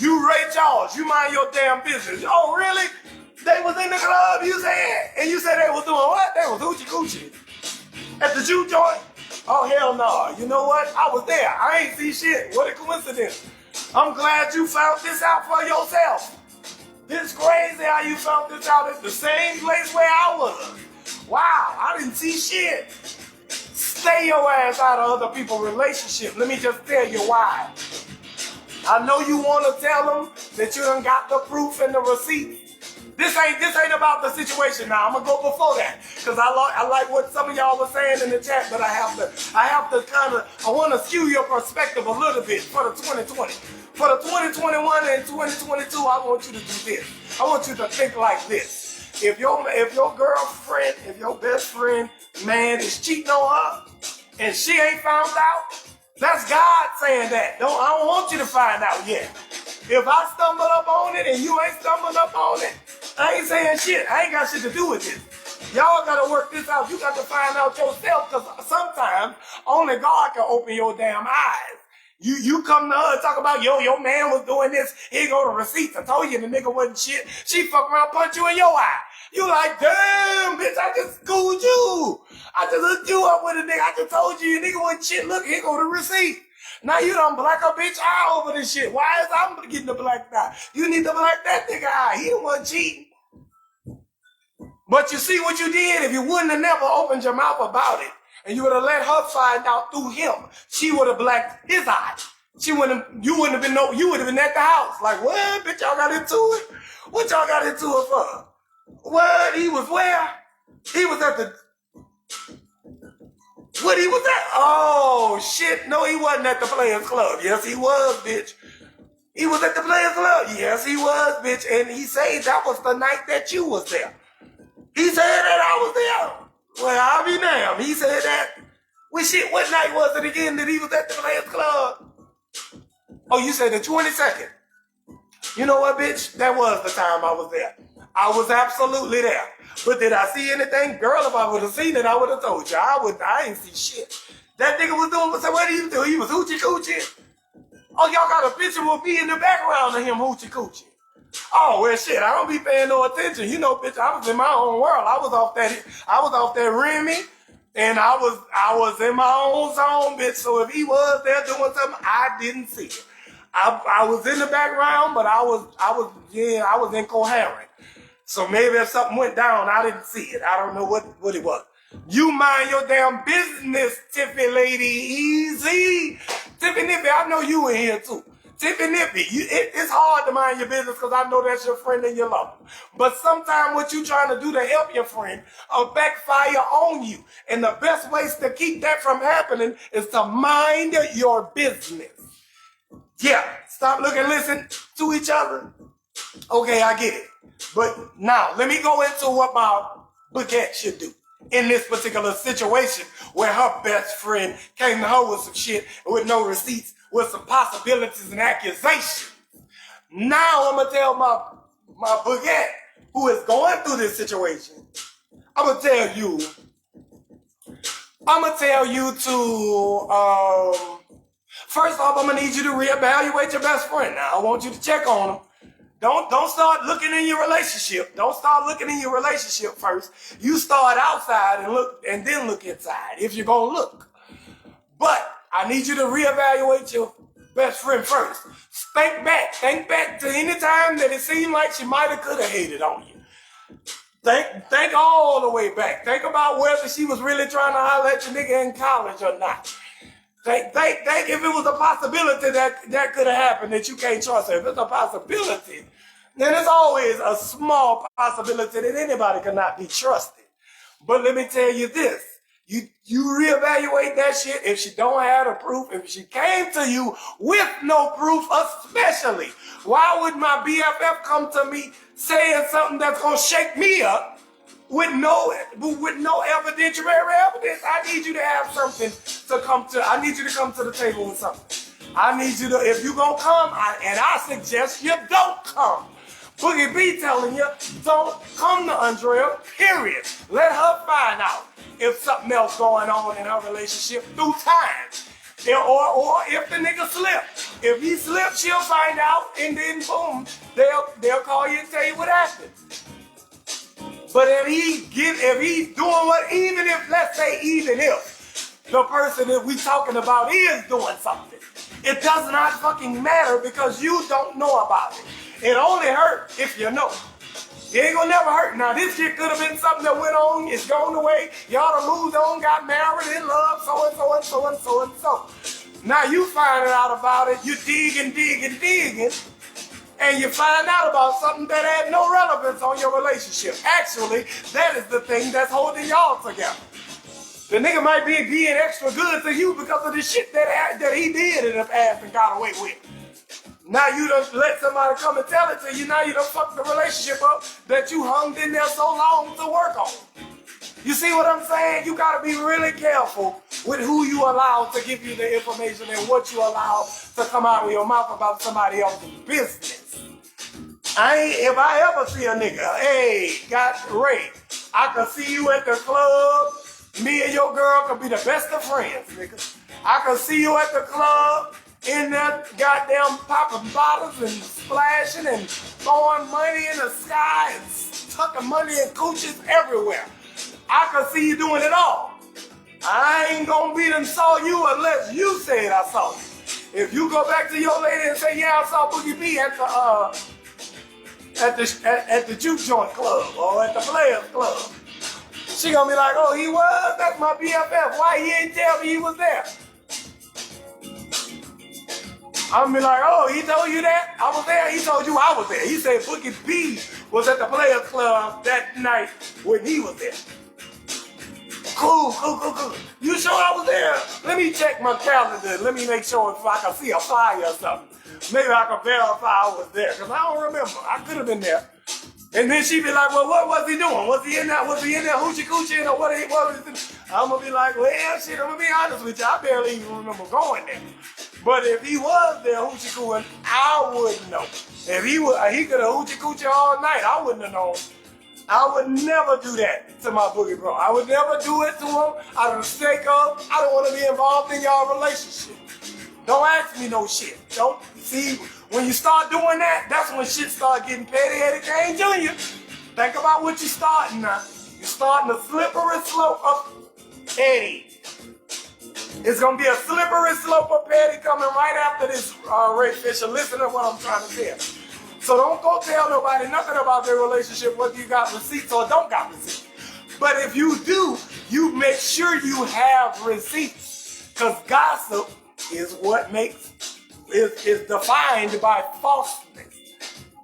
You Ray Charles, you mind your damn business. Oh, really? They was in the club, you said? And you said they was doing what? They was hoochie coochie. At the juke joint? Oh, hell no. You know what? I was there. I ain't see shit. What a coincidence. I'm glad you found this out for yourself. It's crazy how you found this out at the same place where I was. Wow, I didn't see shit. Stay your ass out of other people's relationships. Let me just tell you why. I know you want to tell them that you done got the proof and the receipt. This ain't about the situation now. I'm gonna go before that because I like what some of y'all were saying in the chat, but I want to skew your perspective a little bit for the 2020. For the 2021 and 2022, I want you to do this. I want you to think like this. If your girlfriend, if your best friend, man is cheating on her and she ain't found out, that's God saying that. I don't want you to find out yet. If I stumble up on it and you ain't stumbled up on it, I ain't saying shit. I ain't got shit to do with this. Y'all gotta work this out. You got to find out yourself because sometimes only God can open your damn eyes. You come to her and talk about, your man was doing this. Here go the receipts. I told you the nigga wasn't shit. She fuck around, punch you in your eye. You like, damn, bitch, I just schooled you. I just hooked you up with a nigga. I just told you your nigga wasn't shit. Look, here go the receipt. Now you done black a bitch eye over this shit. Why is I'm getting the black eye? You need to black that nigga eye. He the one cheating. But you see what you did? If you wouldn't have never opened your mouth about it, and you would have let her find out through him, she would have blacked his eye. You would have been at the house. Like, what? Bitch, y'all got into it? What y'all got into it for? What? He was where? He was at the... What he was at? Oh, shit. No, he wasn't at the Players Club. Yes, he was, bitch. He was at the Players Club. Yes, he was, bitch. And he said that was the night that you was there. He said that I was there. Well, I'll be damned. He said that. Well, shit, what night was it again that he was at the Players Club? Oh, you said the 22nd. You know what, bitch? That was the time I was there. I was absolutely there. But did I see anything? Girl, if I would have seen it, I would have told you. I ain't see shit. That nigga was doing, so what did he do? He was hoochie coochie. Oh, y'all got a picture with me in the background of him hoochie coochie. Oh, well, shit, I don't be paying no attention. You know, bitch, I was in my own world. I was off that Remy, and I was in my own zone, bitch. So if he was there doing something, I didn't see it. I was in the background, but I was incoherent. So maybe if something went down, I didn't see it. I don't know what it was. You mind your damn business, Tiffy lady, easy. Tiffy Nippy, I know you in here too. Tiffy Nippy, it's hard to mind your business because I know that's your friend and you love him. But sometimes what you trying to do to help your friend will backfire on you. And the best ways to keep that from happening is to mind your business. Yeah, stop looking and listen to each other. Okay, I get it. But now, let me go into what my Baguette should do in this particular situation where her best friend came to her with some shit with no receipts, with some possibilities and accusations. Now I'm going to tell my Baguette, who is going through this situation, I'm going to tell you to, first off, I'm going to need you to reevaluate your best friend. Now, I want you to check on him. Don't start looking in your relationship. Don't start looking in your relationship first. You start outside and then look inside if you're gonna look. But I need you to reevaluate your best friend first. Think back to any time that it seemed like she might have could have hated on you. Think all the way back. Think about whether she was really trying to holler at your nigga in college or not. Think if it was a possibility that could have happened, that you can't trust her. If it's a possibility, then it's always a small possibility that anybody cannot be trusted. But let me tell you this. You reevaluate that shit if she don't have the proof, if she came to you with no proof, especially. Why would my BFF come to me saying something that's gonna shake me up with no evidentiary evidence? I need you to have something to come to. I need you to come to the table with something. I need you to, if you gonna come, and I suggest you don't come. Boogie B telling you, don't come to Andrea, period. Let her find out if something else going on in her relationship through time. Or if the nigga slipped. If he slipped, she'll find out, and then boom, they'll call you and tell you what happened. But if he's doing even if the person that we talking about is doing something, it does not fucking matter because you don't know about it. It only hurt if you know. It ain't gonna never hurt. Now, this shit could have been something that went on, it's gone away, y'all done moved on, got married, in love, so and so and so and so and so. Now you find out about it, you digging, and you find out about something that had no relevance on your relationship. Actually, that is the thing that's holding y'all together. The nigga might be being extra good to you because of the shit that he did in the past and got away with. Now you done let somebody come and tell it to you. Now you done fucked the relationship up that you hung in there so long to work on. You see what I'm saying? You gotta be really careful with who you allow to give you the information and what you allow to come out of your mouth about somebody else's business. If I ever see a nigga, hey, got raped, I can see you at the club. Me and your girl could be the best of friends, nigga. I can see you at the club. In there, goddamn popping bottles and splashing and throwing money in the sky and tucking money in cooches everywhere. I can see you doing it all. I ain't gonna be done saw you unless you said I saw you. If you go back to your lady and say, yeah, I saw Boogie B at the juke joint club or at the Players Club, she gonna be like, oh, he was? That's my BFF. Why he ain't tell me he was there? I'm gonna be like, oh, he told you that? I was there? He told you I was there. He said Boogie B was at the Players Club that night when he was there. Cool. You sure I was there? Let me check my calendar. Let me make sure if I can see a flyer or something. Maybe I can verify I was there, because I don't remember. I could have been there. And then she'd be like, well, what was he doing? Was he in there hoochie coochie or what was he? I'm gonna be like, well, shit, I'm gonna be honest with you. I barely even remember going there. But if he was there hoochie coochie, I wouldn't know. If he could have hoochie coochie all night, I wouldn't have known. I would never do that to my boogie bro. I would never do it to him out of the sake of, I don't want to be involved in y'all relationship. Don't ask me no shit. Don't see, when you start doing that, that's when shit start getting petty. Eddie Kane Jr. Think about what you're starting now. You're starting a slippery slope of Eddie. It's going to be a slippery slope of petty coming right after this, Ray Fisher. Listen to what I'm trying to tell. So don't go tell nobody nothing about their relationship, whether you got receipts or don't got receipts. But if you do, you make sure you have receipts. Because gossip is what is defined by falseness.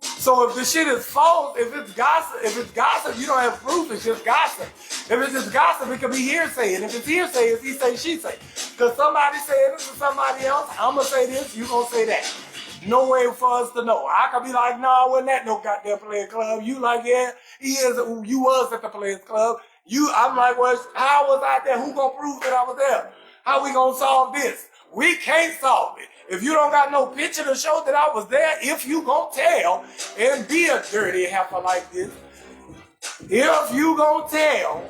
So if the shit is false, if it's gossip, you don't have proof, it's just gossip. If it's just gossip, it could be hearsay. And if it's hearsay, it's he say, she say. Because somebody saying this to somebody else, I'm going to say this, you going to say that. No way for us to know. I could be like, no, I wasn't at no goddamn Players Club. You like, yeah, you was at the Players Club. I'm like, well, how was I there? Who gonna prove that I was there? How we gonna solve this? We can't solve it. If you don't got no picture to show that I was there, if you gonna tell and be a dirty heifer like this, if you gonna tell,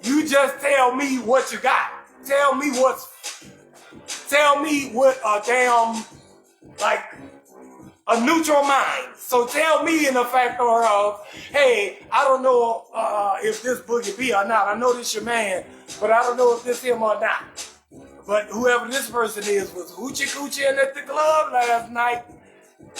you just tell me what you got. Tell me what a damn, like, a neutral mind. So tell me in the factor of, hey, I don't know if this Boogie B or not. I know this your man, but I don't know if this him or not. But whoever this person is was hoochie coochie at the club last night.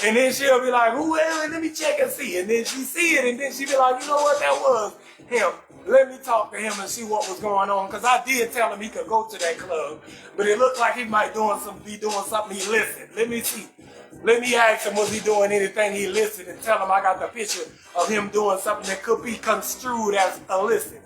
And then she'll be like, well, let me check and see. And then she see it, and then she be like, you know what, that was him. Let me talk to him and see what was going on. Because I did tell him he could go to that club, but it looked like he might be doing something illicit. Let me see. Let me ask him, was he doing anything illicit, and tell him I got the picture of him doing something that could be construed as illicit.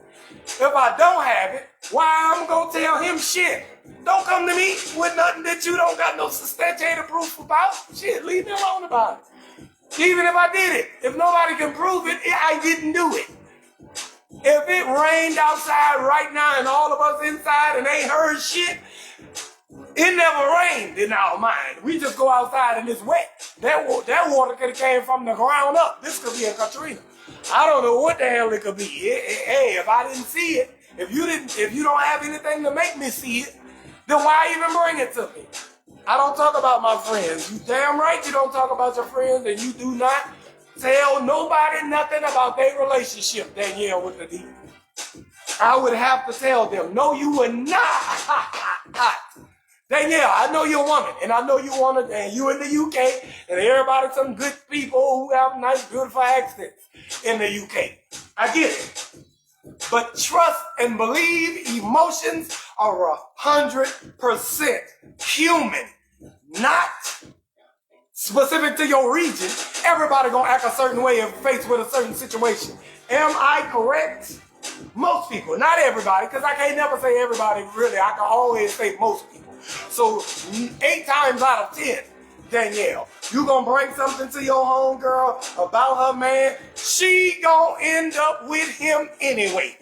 If I don't have it, why I'm going to tell him shit? Don't come to me with nothing that you don't got no substantiated proof about. Shit, leave me alone about it. Even if I did it, if nobody can prove it, I didn't do it. If it rained outside right now and all of us inside and ain't heard shit, it never rained in our mind. We just go outside and it's wet. That water could have came from the ground up. This could be a Katrina. I don't know what the hell it could be. Hey, if I didn't see it, if you don't have anything to make me see it, then why even bring it to me? I don't talk about my friends. You damn right you don't talk about your friends, and you do not tell nobody nothing about their relationship, Danielle with the D. I would have to tell them, no, you would not. Danielle, I know you're a woman, and I know you want to, and you in the UK, and everybody, some good people who have nice, beautiful accents in the UK. I get it. But trust and believe emotions are 100% human, not specific to your region. Everybody gonna act a certain way if faced with a certain situation. Am I correct? Most people, not everybody, because I can't never say everybody really. I can always say most people. So 8 times out of 10, Danielle, you gonna bring something to your homegirl about her man, she gonna end up with him anyway.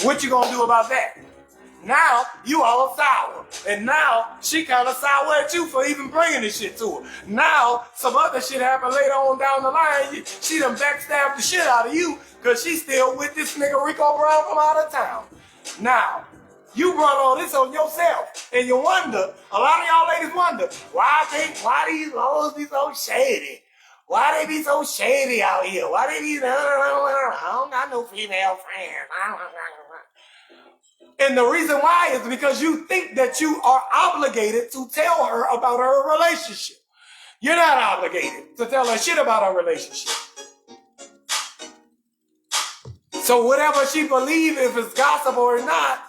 What you gonna do about that? Now you all sour, and now she kind of sour at you for even bringing this shit to her. Now some other shit happened later on down the line. She done backstabbed the shit out of you because she's still with this nigga Rico Brown from out of town. Now you brought all this on yourself, and you wonder, a lot of y'all ladies wonder, why these hoes be so shady? Why they be so shady out here? Why they be, I don't got no female friends. And the reason why is because you think that you are obligated to tell her about her relationship. You're not obligated to tell her shit about her relationship. So whatever she believes, if it's gossip or not,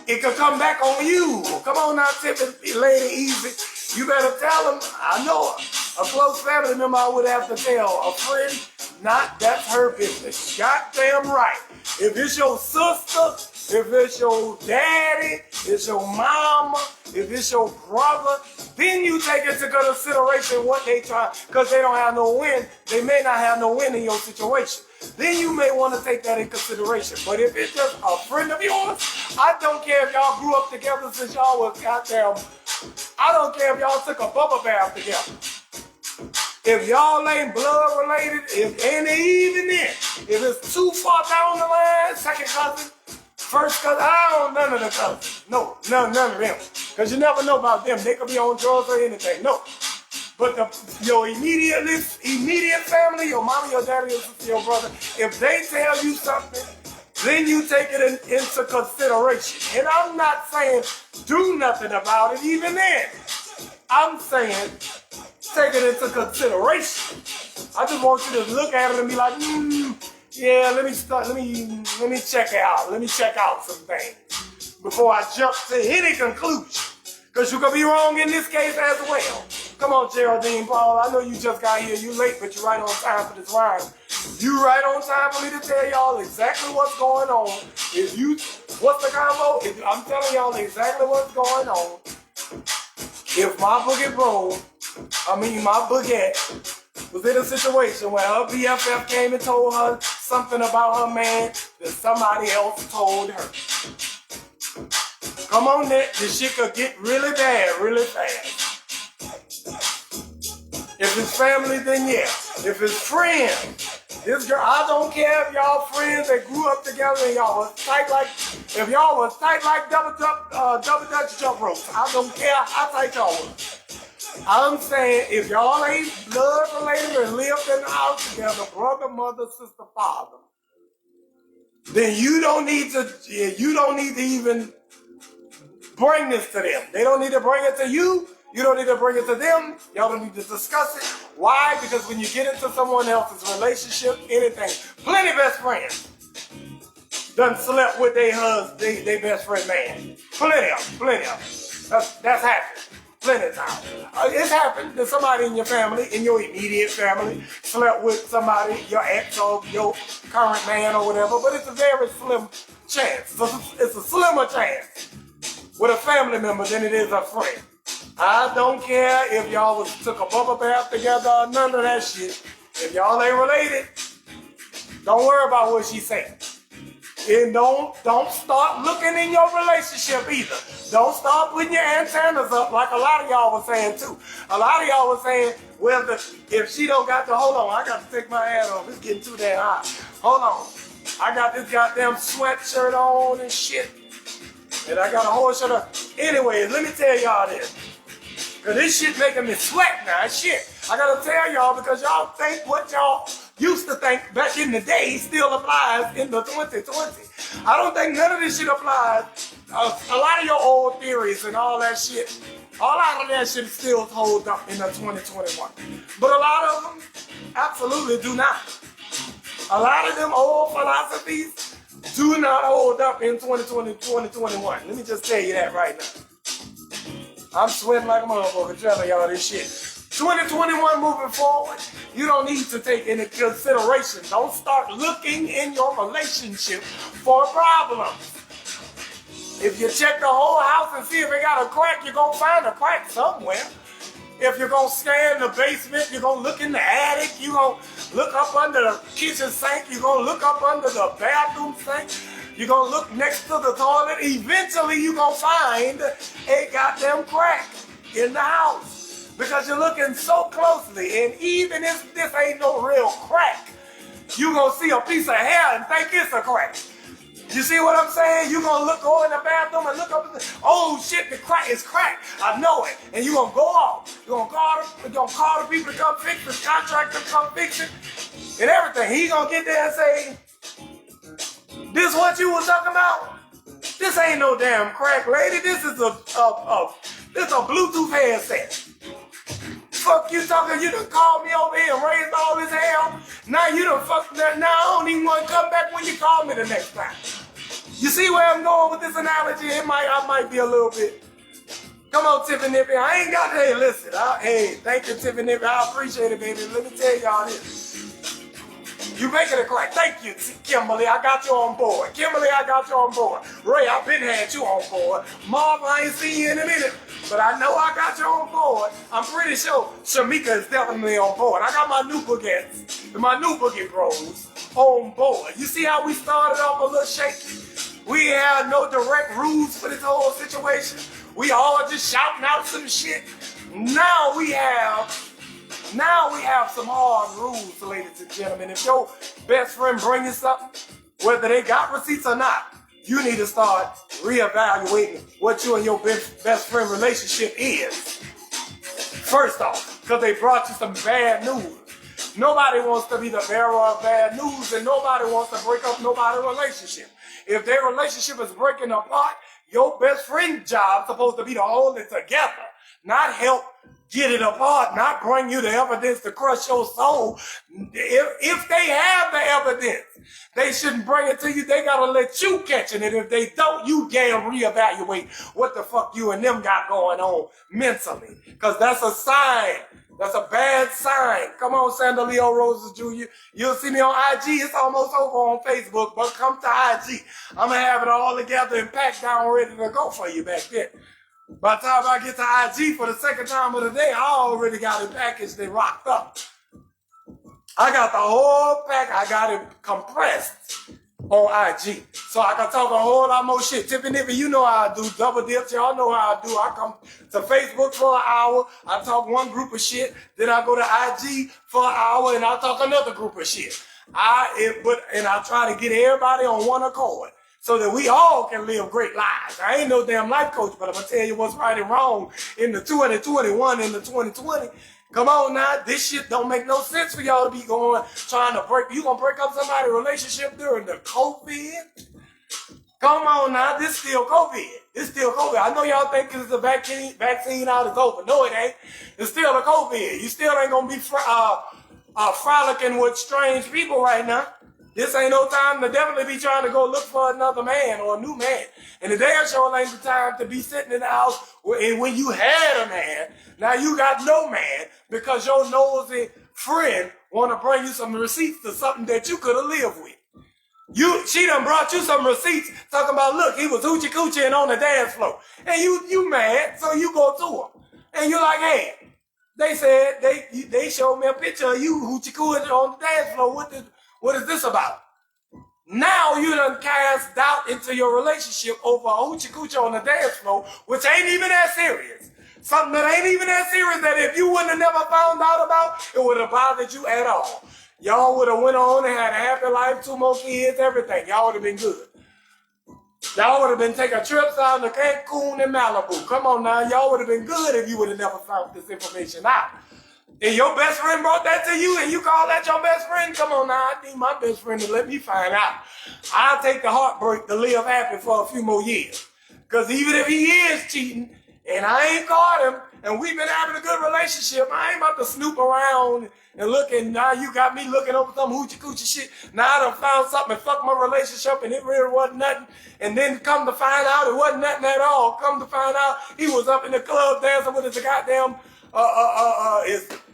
it could come back on you. Come on now, Tiffany, lady, easy. You better tell them. I know a close family member I would have to tell. A friend, not, that's her business. Goddamn right. If it's your sister, if it's your daddy, it's your mama, if it's your brother, then you take into consideration what they try, because they don't have no win. They may not have no win in your situation. Then you may want to take that in consideration. But if it's just a friend of yours, I don't care if y'all grew up together since y'all was goddamn, I don't care if y'all took a bubble bath together. If y'all ain't blood related, and even then, if it's too far down the line, second cousin, first cousin, I don't none of the cousins. No, none of them. Because you never know about them. They could be on drugs or anything. No. But your immediate family, your mama, your daddy, your sister, your brother, if they tell you something, then you take it into consideration. And I'm not saying do nothing about it even then. I'm saying take it into consideration. I just want you to look at it and be like, yeah, let me check out. Let me check out some things before I jump to any conclusion. Because you could be wrong in this case as well. Come on, Geraldine Paul. I know you just got here. You late, but you're right on time for this rhyme. You right on time for me to tell y'all exactly what's going on. What's the combo? I'm telling y'all exactly what's going on. If my my boogette was in a situation where her BFF came and told her something about her man that somebody else told her. Come on, Nick. This shit could get really bad, really fast. If it's family, then yeah. If it's friends, this girl, I don't care if y'all friends that grew up together and y'all was tight like, if y'all was tight like double Dutch jump ropes. I don't care how tight y'all was. I'm saying if y'all ain't blood related and lived in the house together, brother, mother, sister, father, then you don't need to even bring this to them. They don't need to bring it to you. You don't need to bring it to them. Y'all don't need to discuss it. Why? Because when you get into someone else's relationship, anything, plenty best friends done slept with their husband, they best friend man. Plenty of them. That's happened. Plenty of times. It's happened that somebody in your family, in your immediate family, slept with somebody, your ex or your current man or whatever, but it's a very slim chance. It's a slimmer chance with a family member than it is a friend. I don't care if y'all took a bubble bath together or none of that shit. If y'all ain't related, don't worry about what she saying. And don't start looking in your relationship either. Don't start putting your antennas up like a lot of y'all were saying too. A lot of y'all were saying, well, if she don't got to, hold on, I got to take my hat off. It's getting too damn hot. Hold on. I got this goddamn sweatshirt on and shit. And I got a whole shirt on. Anyways, let me tell y'all this. Because this shit making me sweat now. Shit. I got to tell y'all because y'all think what y'all used to think back in the day still applies in the 2020. I don't think none of this shit applies. A lot of your old theories and all that shit, a lot of that shit still holds up in the 2021. But a lot of them absolutely do not. A lot of them old philosophies do not hold up in 2020, 2021. Let me just tell you that right now. I'm sweating like a motherfucker telling y'all this shit. 2021 moving forward, you don't need to take into consideration. Don't start looking in your relationship for problems. If you check the whole house and see if it got a crack, you're going to find a crack somewhere. If you're going to scan the basement, you're going to look in the attic, you're going to look up under the kitchen sink, you're going to look up under the bathroom sink, you're going to look next to the toilet. Eventually, you're going to find a goddamn crack in the house. Because you're looking so closely, and even if this ain't no real crack, you're going to see a piece of hair and think it's a crack. You see what I'm saying? You're going to go in the bathroom and look up and say, oh shit, the crack is cracked. I know it. And you're going to go off. You're going to call the people to come fix it, the contractor to come fix it, and everything. He's going to get there and say, this what you was talking about? This ain't no damn crack, lady. This is a Bluetooth headset. Fuck you talking, you done called me over here and raised all this hell. Now you done fucked that. Now I don't even want to come back when you call me the next time. You see where I'm going with this analogy? I might be a little bit. Come on, Tiffany Nippy. I ain't got, hey, listen. Hey, thank you, Tiffany Nippy. I appreciate it, baby. Let me tell y'all this. You making it crack. Thank you, Kimberly. I got you on board. Kimberly, I got you on board. Ray, I've been had you on board. Marv, I ain't seen you in a minute, but I know I got you on board. I'm pretty sure Shamika is definitely on board. I got my new boogettes, my new boogie bros on board. You see how we started off a little shaky? We had no direct rules for this whole situation. We all just shouting out some shit. Now we have some hard rules, ladies and gentlemen. If your best friend brings you something, whether they got receipts or not, you need to start reevaluating what you and your best friend relationship is. First off, because they brought you some bad news. Nobody wants to be the bearer of bad news, and nobody wants to break up nobody's relationship. If their relationship is breaking apart, your best friend's job is supposed to be to hold it together, not help get it apart, not bring you the evidence to crush your soul. If they have the evidence, they shouldn't bring it to you. They gotta let you catch it. And if they don't, you damn reevaluate what the fuck you and them got going on mentally. Because that's a sign. That's a bad sign. Come on, Sandaleo Roses Jr. You'll see me on IG. It's almost over on Facebook, but come to IG. I'm going to have it all together and packed down ready to go for you back there. By the time I get to IG for the second time of the day, I already got it packaged and rocked up. I got the whole pack. I got it compressed on IG. So I can talk a whole lot more shit. Tiffany, you know how I do. Double dips, y'all know how I do. I come to Facebook for an hour. I talk one group of shit. Then I go to IG for an hour and I talk another group of shit. I try to get everybody on one accord. so that we all can live great lives. I ain't no damn life coach, but I'm going to tell you what's right and wrong in the 2021 and the 2020. Come on now, this shit don't make no sense for y'all to be trying to break. You going to break up somebody's relationship during the COVID? Come on now, this still COVID. It's still COVID. I know y'all think it's a vaccine out, it's over. No, it ain't. It's still a COVID. You still ain't going to be frolicking with strange people right now. This ain't no time to definitely be trying to go look for another man or a new man. And the damn sure ain't the time to be sitting in the house when you had a man. Now you got no man because your nosy friend want to bring you some receipts to something that you could have lived with. She done brought you some receipts talking about, look, he was hoochie coochie and on the dance floor. And you mad, so you go to him. And you're like, hey, they said, they showed me a picture of you hoochie coochie on the dance floor. What is this about? Now you done cast doubt into your relationship over a hoochie coochie on the dance floor, which ain't even that serious. Something that ain't even that serious that if you wouldn't have never found out about, it would have bothered you at all. Y'all would have went on and had a happy life, 2 more kids, everything. Y'all would have been good. Y'all would have been taking trips out to Cancun and Malibu. Come on now, y'all would have been good if you would have never found this information out. And your best friend brought that to you and you call that your best friend? Come on now, I need my best friend to let me find out. I'll take the heartbreak to live happy for a few more years. Because even if he is cheating and I ain't caught him and we've been having a good relationship, I ain't about to snoop around and look, and now you got me looking over some hoochie coochie shit. Now I done found something and fucked my relationship and it really wasn't nothing. And then come to find out it wasn't nothing at all. Come to find out he was up in the club dancing with his goddamn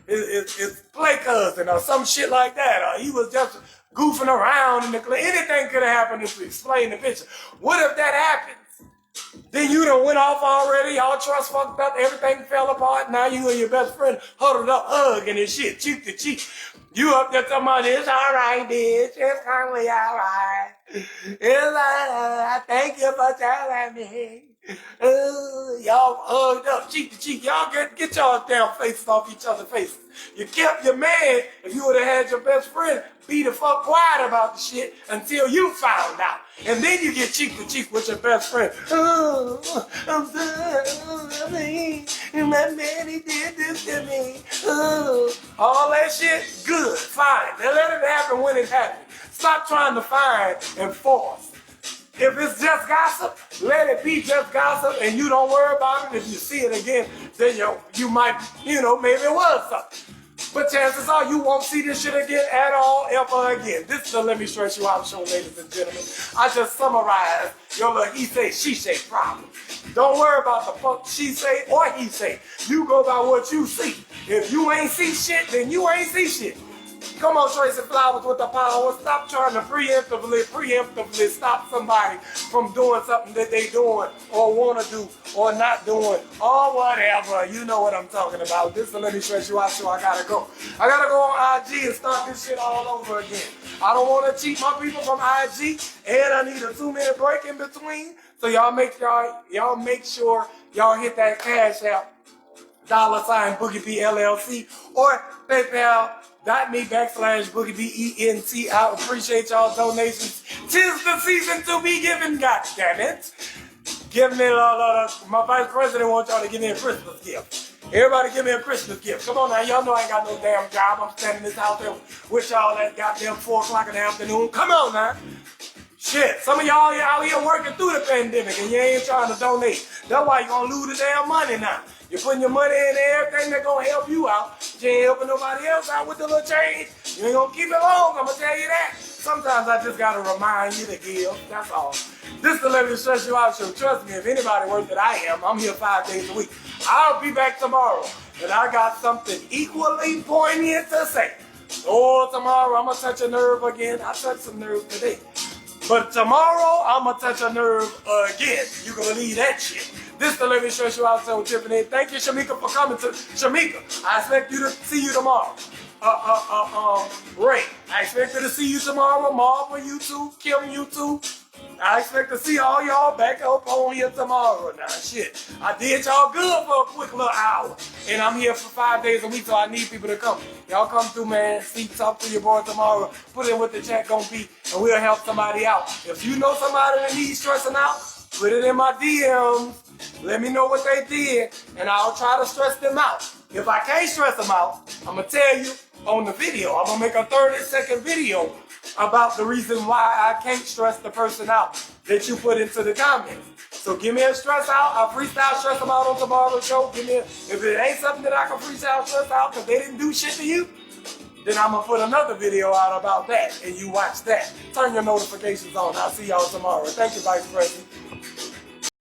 his play cousin or some shit like that. Or he was just goofing around in the club. Anything could have happened to explain the picture. What if that happens? Then you done went off already, y'all trust fucked up, everything fell apart, now you and your best friend huddled up, hugging and shit, cheek to cheek. You up there talking about, it's all right, bitch, it's kindly all right. It's all right, thank you for telling me. Y'all hugged up, cheek to cheek. Y'all get y'all damn faces off each other's faces. You kept your man, if you would have had your best friend, be the fuck quiet about the shit until you found out. And then you get cheek to cheek with your best friend. Oh, I'm sorry. My man, he did this to me. Oh, all that shit, good, fine. Now let it happen when it happens. Stop trying to find and force. If it's just gossip, let it be just gossip and you don't worry about it. If you see it again, then you might, maybe it was something. But chances are you won't see this shit again at all, ever again. This is the Let Me Stress You Out show, ladies and gentlemen. I just summarized your little he say, she say problem. Don't worry about the fuck she say or he say. You go by what you see. If you ain't see shit, then you ain't see shit. Come on, Tracy Flowers with the power. Stop trying to preemptively stop somebody from doing something that they doing or want to do or not doing or whatever. You know what I'm talking about. This is the Let Me Stress You Out show. I gotta go. I gotta go on IG and start this shit all over again. I don't want to cheat my people from IG, and I need a 2-minute break in between. So y'all make sure y'all hit that Cash App, $BoogieB LLC, or PayPal.me/BoogieB ENT. I appreciate y'all donations. 'Tis the season to be given, goddammit. Give me my vice president wants y'all to give me a Christmas gift. Everybody give me a Christmas gift. Come on now, y'all know I ain't got no damn job. I'm standing in this house there with y'all at goddamn 4 o'clock in the afternoon. Come on now. Shit, some of y'all out here working through the pandemic and you ain't trying to donate. That's why you gonna lose the damn money now. You're putting your money in everything that's gonna help you out. You ain't helping nobody else out with the little change. You ain't gonna keep it long, I'm gonna tell you that. Sometimes I just gotta remind you to give, that's all. This is the Let Me Stress You Out show. Trust me, if anybody worth it, I am. I'm here 5 days a week. I'll be back tomorrow, and I got something equally poignant to say. Oh, tomorrow I'm gonna touch a nerve again. I touched some nerves today. But tomorrow, I'm going to touch a nerve again. You can believe that shit. This is the Let Me Stress You Out show, Tiffany. Thank you, Shamika, for coming to Shamika. I expect you to see you tomorrow. Ray. I expected to see you tomorrow. Marvel YouTube, Kim YouTube. I expect to see all y'all back up on here tomorrow. Now, shit, I did y'all good for a quick little hour. And I'm here for 5 days a week, so I need people to come. Y'all come through, man. See, talk to your boy tomorrow. Put in what the chat gonna be, and we'll help somebody out. If you know somebody that needs stressing out, put it in my DMs. Let me know what they did, and I'll try to stress them out. If I can't stress them out, I'm gonna tell you on the video. I'm gonna make a 30-second video about the reason why I can't stress the person out that you put into the comments. So give me a stress out. I'll freestyle stress them out on tomorrow's show. If it ain't something that I can freestyle stress out because they didn't do shit to you, then I'm gonna put another video out about that and you watch that. Turn your notifications on. I'll see y'all tomorrow. Thank you, Vice President.